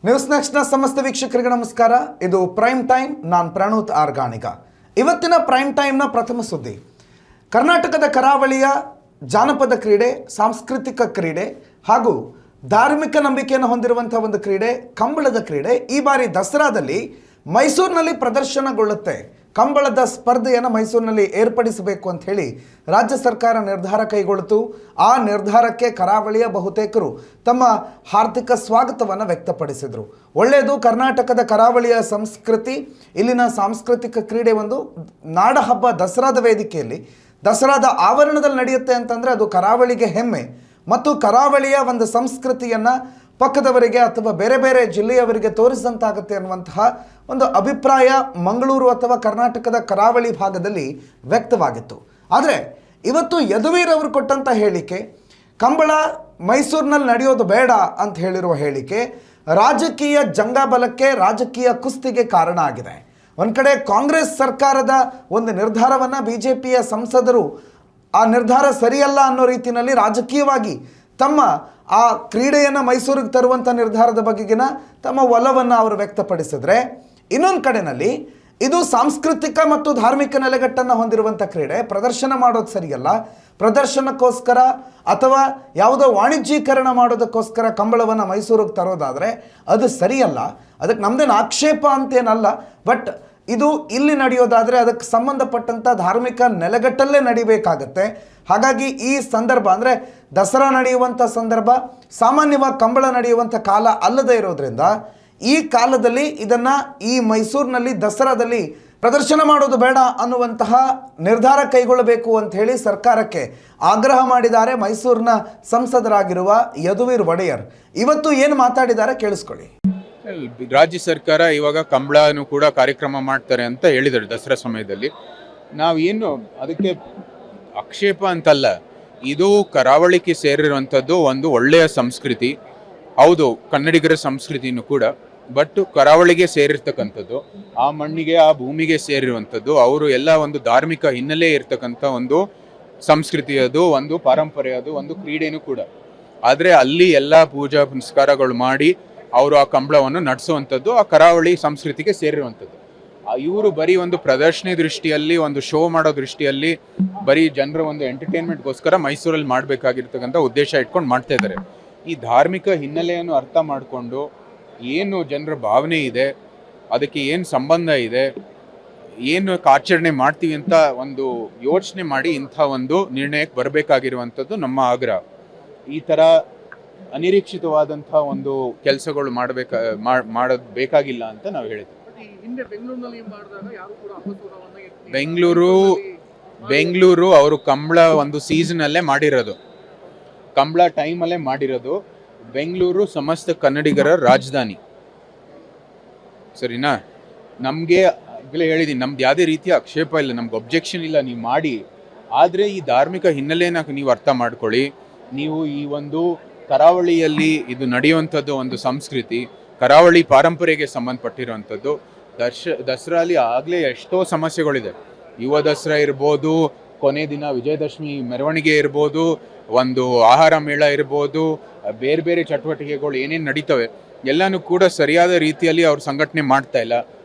News ನೆಕ್ಸ್ಟ್ನ ಸಮಸ್ತ ವೀಕ್ಷಕರಿಗೆ ನಮಸ್ಕಾರ. ಇದು ಪ್ರೈಮ್ ಟೈಮ್. ನಾನು ಪ್ರಣೂತ್ ಆರ್ಗಾಣಿಗ. ಇವತ್ತಿನ ಪ್ರೈಮ್ ಟೈಮ್ನ ಪ್ರಥಮ ಸುದ್ದಿ, ಕರ್ನಾಟಕದ ಕರಾವಳಿಯ ಜಾನಪದ ಕ್ರೀಡೆ, ಸಾಂಸ್ಕೃತಿಕ ಕ್ರೀಡೆ ಹಾಗೂ ಧಾರ್ಮಿಕ ನಂಬಿಕೆಯನ್ನು ಹೊಂದಿರುವಂಥ ಒಂದು ಕ್ರೀಡೆ ಕಂಬಳದ ಕ್ರೀಡೆ ಈ ಬಾರಿ ದಸರಾದಲ್ಲಿ ಮೈಸೂರಿನಲ್ಲಿ ಪ್ರದರ್ಶನಗೊಳ್ಳುತ್ತೆ. ಕಂಬಳದ ಸ್ಪರ್ಧೆಯನ್ನು ಮೈಸೂರಿನಲ್ಲಿ ಏರ್ಪಡಿಸಬೇಕು ಅಂತ ಹೇಳಿ ರಾಜ್ಯ ಸರ್ಕಾರ ನಿರ್ಧಾರ ಕೈಗೊಳ್ಳಿತು. ಆ ನಿರ್ಧಾರಕ್ಕೆ ಕರಾವಳಿಯ ಬಹುತೇಕರು ತಮ್ಮ ಹಾರ್ದಿಕ ಸ್ವಾಗತವನ್ನು ವ್ಯಕ್ತಪಡಿಸಿದರು. ಒಳ್ಳೆಯದು, ಕರ್ನಾಟಕದ ಕರಾವಳಿಯ ಸಂಸ್ಕೃತಿ, ಇಲ್ಲಿನ ಸಾಂಸ್ಕೃತಿಕ ಕ್ರೀಡೆ ಒಂದು ನಾಡಹಬ್ಬ ದಸರಾದ ವೇದಿಕೆಯಲ್ಲಿ, ದಸರಾದ ಆವರಣದಲ್ಲಿ ನಡೆಯುತ್ತೆ ಅಂತಂದರೆ ಅದು ಕರಾವಳಿಗೆ ಹೆಮ್ಮೆ ಮತ್ತು ಕರಾವಳಿಯ ಒಂದು ಸಂಸ್ಕೃತಿಯನ್ನು ಪಕ್ಕದವರಿಗೆ ಅಥವಾ ಬೇರೆ ಬೇರೆ ಜಿಲ್ಲೆಯವರಿಗೆ ತೋರಿಸಿದಂತಾಗುತ್ತೆ ಅನ್ನುವಂತಹ ಒಂದು ಅಭಿಪ್ರಾಯ ಮಂಗಳೂರು ಅಥವಾ ಕರ್ನಾಟಕದ ಕರಾವಳಿ ಭಾಗದಲ್ಲಿ ವ್ಯಕ್ತವಾಗಿತ್ತು. ಆದರೆ ಇವತ್ತು ಯದುವೀರ್ ಅವರು ಕೊಟ್ಟಂಥ ಹೇಳಿಕೆ, ಕಂಬಳ ಮೈಸೂರಿನಲ್ಲಿ ನಡೆಯೋದು ಬೇಡ ಅಂತ ಹೇಳಿರುವ ಹೇಳಿಕೆ ರಾಜಕೀಯ ಜಂಗಾಬಲಕ್ಕೆ, ರಾಜಕೀಯ ಕುಸ್ತಿಗೆ ಕಾರಣ ಆಗಿದೆ. ಒಂದು ಕಡೆ ಕಾಂಗ್ರೆಸ್ ಸರ್ಕಾರದ ಒಂದು ನಿರ್ಧಾರವನ್ನು BJPಯ ಸಂಸದರು ಆ ನಿರ್ಧಾರ ಸರಿಯಲ್ಲ ಅನ್ನೋ ರೀತಿಯಲ್ಲಿ ರಾಜಕೀಯವಾಗಿ ತಮ್ಮ ಆ ಕ್ರೀಡೆಯನ್ನು ಮೈಸೂರಿಗೆ ತರುವಂಥ ನಿರ್ಧಾರದ ಬಗೆಗಿನ ತಮ್ಮ ಒಲವನ್ನು ಅವರು ವ್ಯಕ್ತಪಡಿಸಿದ್ರೆ, ಇನ್ನೊಂದು ಕಡೆಯಲ್ಲಿ ಇದು ಸಾಂಸ್ಕೃತಿಕ ಮತ್ತು ಧಾರ್ಮಿಕ ನೆಲೆಗಟ್ಟನ್ನು ಹೊಂದಿರುವಂಥ ಕ್ರೀಡೆ, ಪ್ರದರ್ಶನ ಮಾಡೋದು ಸರಿಯಲ್ಲ, ಪ್ರದರ್ಶನಕ್ಕೋಸ್ಕರ ಅಥವಾ ಯಾವುದೋ ವಾಣಿಜ್ಯೀಕರಣ ಮಾಡೋದಕ್ಕೋಸ್ಕರ ಕಂಬಳವನ್ನು ಮೈಸೂರಿಗೆ ತರೋದಾದರೆ ಅದು ಸರಿಯಲ್ಲ. ಅದಕ್ಕೆ ನಮ್ಮದೇನು ಆಕ್ಷೇಪ ಅಂತೇನಲ್ಲ, ಬಟ್ ಇದು ಇಲ್ಲಿ ನಡೆಯೋದಾದರೆ ಅದಕ್ಕೆ ಸಂಬಂಧಪಟ್ಟಂಥ ಧಾರ್ಮಿಕ ನೆಲೆಗಟ್ಟಲ್ಲೇ ನಡಿಬೇಕಾಗತ್ತೆ. ಹಾಗಾಗಿ ಈ ಸಂದರ್ಭ ಅಂದರೆ ದಸರಾ ನಡೆಯುವಂಥ ಸಂದರ್ಭ ಸಾಮಾನ್ಯವಾಗಿ ಕಂಬಳ ನಡೆಯುವಂಥ ಕಾಲ ಅಲ್ಲದೇ ಇರೋದ್ರಿಂದ ಈ ಕಾಲದಲ್ಲಿ ಇದನ್ನು ಈ ಮೈಸೂರಿನಲ್ಲಿ ದಸರಾದಲ್ಲಿ ಪ್ರದರ್ಶನ ಮಾಡೋದು ಬೇಡ ಅನ್ನುವಂತಹ ನಿರ್ಧಾರ ಕೈಗೊಳ್ಳಬೇಕು ಅಂತ ಹೇಳಿ ಸರ್ಕಾರಕ್ಕೆ ಆಗ್ರಹ ಮಾಡಿದ್ದಾರೆ ಮೈಸೂರಿನ ಸಂಸದರಾಗಿರುವ ಯದುವೀರ್ ಒಡೆಯರ್. ಇವತ್ತು ಏನು ಮಾತಾಡಿದ್ದಾರೆ ಕೇಳಿಸ್ಕೊಳ್ಳಿ. ರಾಜ್ಯ ಸರ್ಕಾರ ಇವಾಗ ಕಂಬಳನು ಕೂಡ ಕಾರ್ಯಕ್ರಮ ಮಾಡ್ತಾರೆ ಅಂತ ಹೇಳಿದ್ದಾರೆ ದಸರಾ ಸಮಯದಲ್ಲಿ. ನಾವೇನು ಅದಕ್ಕೆ ಆಕ್ಷೇಪ ಅಂತಲ್ಲ, ಇದು ಕರಾವಳಿಗೆ ಸೇರಿರುವಂಥದ್ದು ಒಂದು ಒಳ್ಳೆಯ ಸಂಸ್ಕೃತಿ ಹೌದು, ಕನ್ನಡಿಗರ ಸಂಸ್ಕೃತಿನೂ ಕೂಡ. ಬಟ್ ಕರಾವಳಿಗೆ ಸೇರಿರ್ತಕ್ಕಂಥದ್ದು, ಆ ಮಣ್ಣಿಗೆ ಆ ಭೂಮಿಗೆ ಸೇರಿರುವಂಥದ್ದು, ಅವರು ಎಲ್ಲ ಒಂದು ಧಾರ್ಮಿಕ ಹಿನ್ನೆಲೆ ಇರ್ತಕ್ಕಂಥ ಒಂದು ಸಂಸ್ಕೃತಿ, ಅದು ಒಂದು ಪಾರಂಪರೆ, ಅದು ಒಂದು ಕ್ರೀಡೆನೂ ಕೂಡ. ಆದರೆ ಅಲ್ಲಿ ಎಲ್ಲ ಪೂಜಾ ಪುನಸ್ಕಾರಗಳು ಮಾಡಿ ಅವರು ಆ ಕಂಬಳವನ್ನು ನಡೆಸುವಂಥದ್ದು ಆ ಕರಾವಳಿ ಸಂಸ್ಕೃತಿಗೆ ಸೇರಿರುವಂಥದ್ದು. ಇವರು ಬರೀ ಒಂದು ಪ್ರದರ್ಶನ ದೃಷ್ಟಿಯಲ್ಲಿ, ಒಂದು ಶೋ ಮಾಡೋ ದೃಷ್ಟಿಯಲ್ಲಿ, ಬರೀ ಜನರ ಒಂದು ಎಂಟರ್ಟೈನ್ಮೆಂಟ್ಗೋಸ್ಕರ ಮೈಸೂರಲ್ಲಿ ಮಾಡಬೇಕಾಗಿರ್ತಕ್ಕಂಥ ಉದ್ದೇಶ ಇಟ್ಕೊಂಡು ಮಾಡ್ತಾ ಇದ್ದಾರೆ. ಈ ಧಾರ್ಮಿಕ ಹಿನ್ನೆಲೆಯನ್ನು ಅರ್ಥ ಮಾಡಿಕೊಂಡು ಏನು ಜನರ ಭಾವನೆ ಇದೆ, ಅದಕ್ಕೆ ಏನು ಸಂಬಂಧ ಇದೆ, ಏನು ಆಚರಣೆ ಮಾಡ್ತೀವಿ ಅಂತ ಒಂದು ಯೋಚನೆ ಮಾಡಿ ಇಂಥ ಒಂದು ನಿರ್ಣಯಕ್ಕೆ ಬರಬೇಕಾಗಿರುವಂಥದ್ದು ನಮ್ಮ ಆಗ್ರಹ. ಈ ಥರ ಅನಿರೀಕ್ಷಿತವಾದಂಥ ಒಂದು ಕೆಲಸಗಳು ಮಾಡೋದು ಬೇಕಾಗಿಲ್ಲ ಅಂತ ನಾವು ಹೇಳಿದ್ವಿ. ಬೆಂಗಳೂರು ಅವರು ಕಂಬಳ ಒಂದು ಸೀಸನಲ್ಲೇ ಮಾಡಿರೋದು, ಕಂಬಳ ಟೈಮಲ್ಲೇ ಮಾಡಿರೋದು. ಬೆಂಗಳೂರು ಸಮಸ್ತ ಕನ್ನಡಿಗರ ರಾಜಧಾನಿ, ಸರಿನಾ? ನಮಗೆ ಆಗಲೇ ಹೇಳಿದ್ದೀನಿ, ನಮ್ದು ಯಾವುದೇ ರೀತಿಯ ಆಕ್ಷೇಪ ಇಲ್ಲ, ನಮ್ಗೆ ಒಬ್ಜೆಕ್ಷನ್ ಇಲ್ಲ, ನೀವು ಮಾಡಿ. ಆದರೆ ಈ ಧಾರ್ಮಿಕ ಹಿನ್ನೆಲೆನ ನೀವು ಅರ್ಥ ಮಾಡ್ಕೊಳ್ಳಿ. ನೀವು ಈ ಒಂದು ಕರಾವಳಿಯಲ್ಲಿ ಇದು ನಡೆಯುವಂಥದ್ದು ಒಂದು ಸಂಸ್ಕೃತಿ, ಕರಾವಳಿ ಪಾರಂಪರೆಗೆ ಸಂಬಂಧಪಟ್ಟಿರುವಂಥದ್ದು. ದಸರಾಲಿ ಆಗಲೇ ಎಷ್ಟೋ ಸಮಸ್ಯೆಗಳಿದೆ. ಯುವ ದಸರಾ ಇರ್ಬೋದು, ಕೊನೆ ದಿನ ವಿಜಯದಶಮಿ ಮೆರವಣಿಗೆ ಇರ್ಬೋದು, ಒಂದು ಆಹಾರ ಮೇಳ ಇರ್ಬೋದು, ಬೇರೆ ಬೇರೆ ಚಟುವಟಿಕೆಗಳು ಏನೇನು ನಡೀತವೆ ಎಲ್ಲನೂ ಕೂಡ ಸರಿಯಾದ ರೀತಿಯಲ್ಲಿ ಅವ್ರು ಸಂಘಟನೆ ಮಾಡ್ತಾ ಇಲ್ಲ.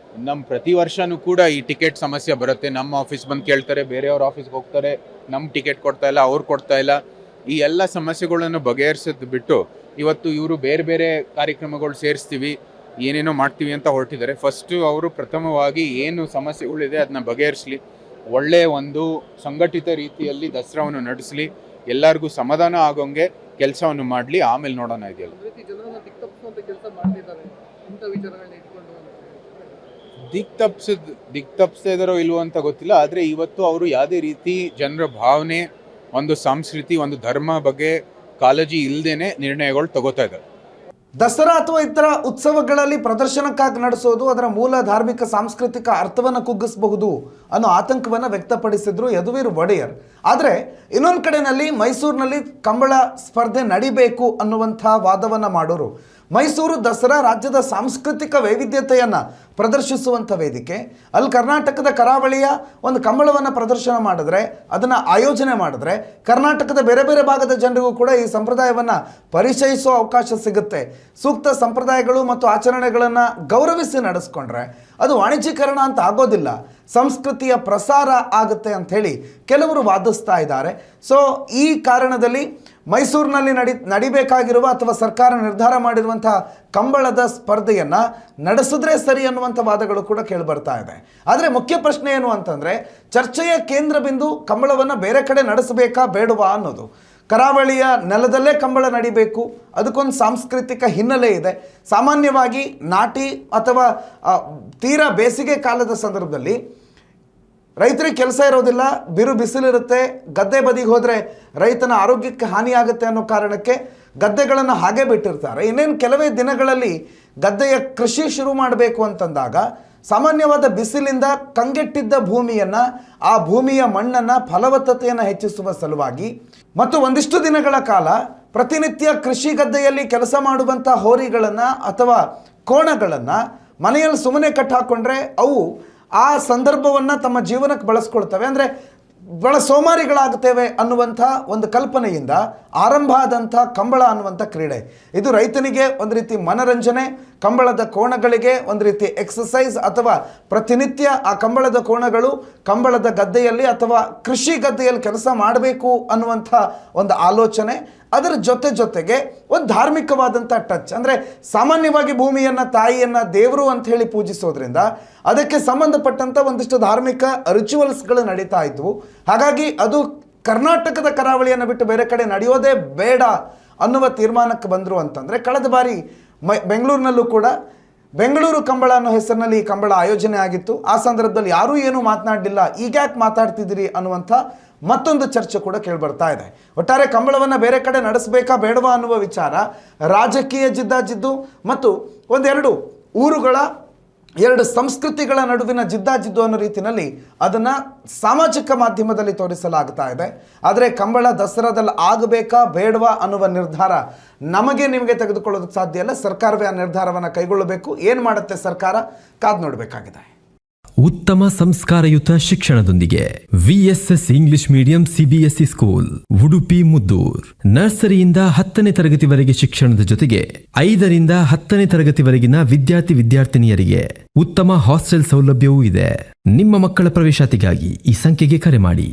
ನಮ್ಮ ಪ್ರತಿ ವರ್ಷವೂ ಕೂಡ ಈ ಟಿಕೆಟ್ ಸಮಸ್ಯೆ ಬರುತ್ತೆ. ನಮ್ಮ ಆಫೀಸ್ ಬಂದು ಕೇಳ್ತಾರೆ, ಬೇರೆಯವ್ರ ಆಫೀಸ್ಗೆ ಹೋಗ್ತಾರೆ, ನಮ್ಗೆ ಟಿಕೆಟ್ ಕೊಡ್ತಾ ಇಲ್ಲ, ಅವ್ರು ಕೊಡ್ತಾ ಇಲ್ಲ. ಈ ಎಲ್ಲ ಸಮಸ್ಯೆಗಳನ್ನು ಬಗೆಹರಿಸೋದು ಬಿಟ್ಟು ಇವತ್ತು ಇವರು ಬೇರೆ ಬೇರೆ ಕಾರ್ಯಕ್ರಮಗಳು ಸೇರಿಸ್ತೀವಿ, ಏನೇನೋ ಮಾಡ್ತೀವಿ ಅಂತ ಹೊರಟಿದ್ದಾರೆ. ಫಸ್ಟು ಅವರು ಪ್ರಥಮವಾಗಿ ಏನು ಸಮಸ್ಯೆಗಳಿದೆ ಅದನ್ನ ಬಗೆಹರಿಸಲಿ, ಒಳ್ಳೆಯ ಒಂದು ಸಂಘಟಿತ ರೀತಿಯಲ್ಲಿ ದಸರಾವನ್ನು ನಡೆಸಲಿ, ಎಲ್ಲರಿಗೂ ಸಮಾಧಾನ ಆಗೋಂಗೆ ಕೆಲಸವನ್ನು ಮಾಡಲಿ, ಆಮೇಲೆ ನೋಡೋಣ. ಇದೆಯಲ್ಲ ದಿಕ್ ತಪ್ಪಿಸಿದಾರೋ ಇಲ್ವೋ ಅಂತ ಗೊತ್ತಿಲ್ಲ. ಆದರೆ ಇವತ್ತು ಅವರು ಯಾವುದೇ ರೀತಿ ಜನರ ಭಾವನೆ, ಒಂದು ಸಂಸ್ಕೃತಿ, ಒಂದು ಧರ್ಮ ಬಗ್ಗೆ ಕಾಳಜಿ ಇಲ್ಲದೇನೆ ನಿರ್ಣಯಗಳು ತಗೋತಾ ಇದ್ದಾರೆ. ದಸರಾ ಅಥವಾ ಇತರ ಉತ್ಸವಗಳಲ್ಲಿ ಪ್ರದರ್ಶನಕ್ಕಾಗಿ ನಡೆಸೋದು ಅದರ ಮೂಲ ಧಾರ್ಮಿಕ ಸಾಂಸ್ಕೃತಿಕ ಅರ್ಥವನ್ನು ಕುಗ್ಗಿಸಬಹುದು ಅನ್ನೋ ಆತಂಕವನ್ನು ವ್ಯಕ್ತಪಡಿಸಿದ್ರು ಯದುವೀರ್ ಒಡೆಯರ್. ಆದರೆ ಇನ್ನೊಂದು ಕಡೆಯಲ್ಲಿ ಮೈಸೂರಿನಲ್ಲಿ ಕಂಬಳ ಸ್ಪರ್ಧೆ ನಡಿಬೇಕು ಅನ್ನುವಂಥ ವಾದವನ್ನು ಮಾಡೋರು, ಮೈಸೂರು ದಸರಾ ರಾಜ್ಯದ ಸಾಂಸ್ಕೃತಿಕ ವೈವಿಧ್ಯತೆಯನ್ನು ಪ್ರದರ್ಶಿಸುವಂಥ ವೇದಿಕೆ. ಅಲ್ಲಿ ಕರ್ನಾಟಕದ ಕರಾವಳಿಯ ಒಂದು ಕಂಬಳವನ್ನು ಪ್ರದರ್ಶನ ಮಾಡಿದ್ರೆ, ಅದನ್ನು ಆಯೋಜನೆ ಮಾಡಿದ್ರೆ, ಕರ್ನಾಟಕದ ಬೇರೆ ಬೇರೆ ಭಾಗದ ಜನರಿಗೂ ಕೂಡ ಈ ಸಂಪ್ರದಾಯವನ್ನು ಪರಿಚಯಿಸುವ ಅವಕಾಶ ಸಿಗುತ್ತೆ. ಸೂಕ್ತ ಸಂಪ್ರದಾಯಗಳು ಮತ್ತು ಆಚರಣೆಗಳನ್ನು ಗೌರವಿಸಿ ನಡೆಸ್ಕೊಂಡ್ರೆ ಅದು ವಾಣಿಜ್ಯೀಕರಣ ಅಂತ ಆಗೋದಿಲ್ಲ, ಸಂಸ್ಕೃತಿಯ ಪ್ರಸಾರ ಆಗುತ್ತೆ ಅಂಥೇಳಿ ಕೆಲವರು ವಾದಿಸ್ತಾ ಇದ್ದಾರೆ. ಸೊ ಈ ಕಾರಣದಲ್ಲಿ ಮೈಸೂರಿನಲ್ಲಿ ನಡಿಬೇಕಾಗಿರುವ ಅಥವಾ ಸರ್ಕಾರ ನಿರ್ಧಾರ ಮಾಡಿರುವಂಥ ಕಂಬಳದ ಸ್ಪರ್ಧೆಯನ್ನು ನಡೆಸಿದ್ರೆ ಸರಿ ಅನ್ನುವಂಥ ವಾದಗಳು ಕೂಡ ಕೇಳಿಬರ್ತಾ ಇದೆ. ಆದರೆ ಮುಖ್ಯ ಪ್ರಶ್ನೆ ಏನು ಅಂತಂದರೆ, ಚರ್ಚೆಯ ಕೇಂದ್ರ ಬಿಂದು ಕಂಬಳವನ್ನು ಬೇರೆ ಕಡೆ ನಡೆಸಬೇಕಾ ಬೇಡವಾ ಅನ್ನೋದು. ಕರಾವಳಿಯ ನೆಲದಲ್ಲೇ ಕಂಬಳ ನಡಿಬೇಕು, ಅದಕ್ಕೊಂದು ಸಾಂಸ್ಕೃತಿಕ ಹಿನ್ನೆಲೆ ಇದೆ. ಸಾಮಾನ್ಯವಾಗಿ ನಾಟಿ ಅಥವಾ ತೀರಾ ಬೇಸಿಗೆ ಕಾಲದ ಸಂದರ್ಭದಲ್ಲಿ ರೈತರಿಗೆ ಕೆಲಸ ಇರೋದಿಲ್ಲ, ಬಿರು ಬಿಸಿಲಿರುತ್ತೆ, ಗದ್ದೆ ಬದಿಗೆ ಹೋದರೆ ರೈತನ ಆರೋಗ್ಯಕ್ಕೆ ಹಾನಿಯಾಗುತ್ತೆ ಅನ್ನೋ ಕಾರಣಕ್ಕೆ ಗದ್ದೆಗಳನ್ನು ಹಾಗೆ ಬಿಟ್ಟಿರ್ತಾರೆ. ಇನ್ನೇನು ಕೆಲವೇ ದಿನಗಳಲ್ಲಿ ಗದ್ದೆಯ ಕೃಷಿ ಶುರು ಮಾಡಬೇಕು ಅಂತಂದಾಗ ಸಾಮಾನ್ಯವಾದ ಬಿಸಿಲಿಂದ ಕಂಗೆಟ್ಟಿದ್ದ ಭೂಮಿಯನ್ನು, ಆ ಭೂಮಿಯ ಮಣ್ಣನ್ನು, ಫಲವತ್ತತೆಯನ್ನು ಹೆಚ್ಚಿಸುವ ಸಲುವಾಗಿ ಮತ್ತು ಒಂದಿಷ್ಟು ದಿನಗಳ ಕಾಲ ಪ್ರತಿನಿತ್ಯ ಕೃಷಿ ಗದ್ದೆಯಲ್ಲಿ ಕೆಲಸ ಮಾಡುವಂಥ ಹೋರಿಗಳನ್ನು ಅಥವಾ ಕೋಣಗಳನ್ನು ಮನೆಯಲ್ಲಿ ಸುಮ್ಮನೆ ಕಟ್ಟಾಕೊಂಡ್ರೆ ಅವು ಆ ಸಂದರ್ಭವನ್ನು ತಮ್ಮ ಜೀವನಕ್ಕೆ ಬಳಸ್ಕೊಳ್ತವೆ, ಅಂದರೆ ಬಹಳ ಸೋಮಾರಿಗಳಾಗ್ತೇವೆ ಅನ್ನುವಂಥ ಒಂದು ಕಲ್ಪನೆಯಿಂದ ಆರಂಭ ಆದಂಥ ಕಂಬಳ ಅನ್ನುವಂಥ ಕ್ರೀಡೆ. ಇದು ರೈತನಿಗೆ ಒಂದು ರೀತಿ ಮನರಂಜನೆ, ಕಂಬಳದ ಕೋಣಗಳಿಗೆ ಒಂದು ರೀತಿ ಎಕ್ಸಸೈಸ್, ಅಥವಾ ಪ್ರತಿನಿತ್ಯ ಆ ಕಂಬಳದ ಕೋಣಗಳು ಕಂಬಳದ ಗದ್ದೆಯಲ್ಲಿ ಅಥವಾ ಕೃಷಿ ಗದ್ದೆಯಲ್ಲಿ ಕೆಲಸ ಮಾಡಬೇಕು ಅನ್ನುವಂಥ ಒಂದು ಆಲೋಚನೆ. ಅದರ ಜೊತೆಗೆ ಒಂದು ಧಾರ್ಮಿಕವಾದಂಥ ಟಚ್, ಅಂದರೆ ಸಾಮಾನ್ಯವಾಗಿ ಭೂಮಿಯನ್ನು, ತಾಯಿಯನ್ನು ದೇವರು ಅಂತ ಹೇಳಿ ಪೂಜಿಸೋದ್ರಿಂದ ಅದಕ್ಕೆ ಸಂಬಂಧಪಟ್ಟಂಥ ಒಂದಿಷ್ಟು ಧಾರ್ಮಿಕ ರಿಚುವಲ್ಸ್ಗಳು ನಡೀತಾ ಇದ್ವು. ಹಾಗಾಗಿ ಅದು ಕರ್ನಾಟಕದ ಕರಾವಳಿಯನ್ನು ಬಿಟ್ಟು ಬೇರೆ ಕಡೆ ನಡೆಯೋದೇ ಬೇಡ ಅನ್ನುವ ತೀರ್ಮಾನಕ್ಕೆ ಬಂದರು ಅಂತಂದರೆ, ಕಳೆದ ಬಾರಿ ಬೆಂಗಳೂರಿನಲ್ಲೂ ಕೂಡ ಬೆಂಗಳೂರು ಕಂಬಳ ಅನ್ನೋ ಹೆಸರಿನಲ್ಲಿ ಈ ಕಂಬಳ ಆಯೋಜನೆ ಆಗಿತ್ತು. ಆ ಸಂದರ್ಭದಲ್ಲಿ ಯಾರೂ ಏನೂ ಮಾತನಾಡಲಿಲ್ಲ, ಈಗ್ಯಾಕೆ ಮಾತಾಡ್ತಿದ್ದೀರಿ ಅನ್ನುವಂಥ ಮತ್ತೊಂದು ಚರ್ಚೆ ಕೂಡ ಕೇಳಿಬರ್ತಾ ಇದೆ. ಒಟ್ಟಾರೆ ಕಂಬಳವನ್ನು ಬೇರೆ ಕಡೆ ನಡೆಸಬೇಕಾ ಬೇಡವಾ ಅನ್ನುವ ವಿಚಾರ ರಾಜಕೀಯ ಜಿದ್ದಾಜಿದ್ದು ಮತ್ತು ಒಂದೆರಡು ಊರುಗಳ, ಎರಡು ಸಂಸ್ಕೃತಿಗಳ ನಡುವಿನ ಜಿದ್ದಾಜಿದ್ದು ಅನ್ನೋ ರೀತಿಯಲ್ಲಿ ಅದನ್ನು ಸಾಮಾಜಿಕ ಮಾಧ್ಯಮದಲ್ಲಿ ತೋರಿಸಲಾಗ್ತಾ ಇದೆ. ಆದರೆ ಕಂಬಳ ದಸರಾದಲ್ಲಿ ಆಗಬೇಕಾ ಬೇಡವಾ ಅನ್ನುವ ನಿರ್ಧಾರ ನಿಮಗೆ ತೆಗೆದುಕೊಳ್ಳೋದಕ್ಕೆ ಸಾಧ್ಯ ಇಲ್ಲ. ಸರ್ಕಾರವೇ ಆ ನಿರ್ಧಾರವನ್ನು ಕೈಗೊಳ್ಳಬೇಕು. ಏನು ಮಾಡುತ್ತೆ ಸರ್ಕಾರ, ಕಾದು ನೋಡಬೇಕಾಗಿದೆ. ಉತ್ತಮ ಸಂಸ್ಕಾರಯುತ ಶಿಕ್ಷಣದೊಂದಿಗೆ VSS English medium CBSE school, Udupi Muddur. ನರ್ಸರಿಯಿಂದ 10ನೇ ತರಗತಿವರೆಗೆ ಶಿಕ್ಷಣದ ಜೊತೆಗೆ 5ರಿಂದ 10ನೇ ತರಗತಿವರೆಗಿನ ವಿದ್ಯಾರ್ಥಿನಿಯರಿಗೆ ಉತ್ತಮ ಹಾಸ್ಟೆಲ್ ಸೌಲಭ್ಯವೂ ಇದೆ. ನಿಮ್ಮ ಮಕ್ಕಳ ಪ್ರವೇಶಾತಿಗಾಗಿ ಈ ಸಂಖ್ಯೆಗೆ ಕರೆ ಮಾಡಿ.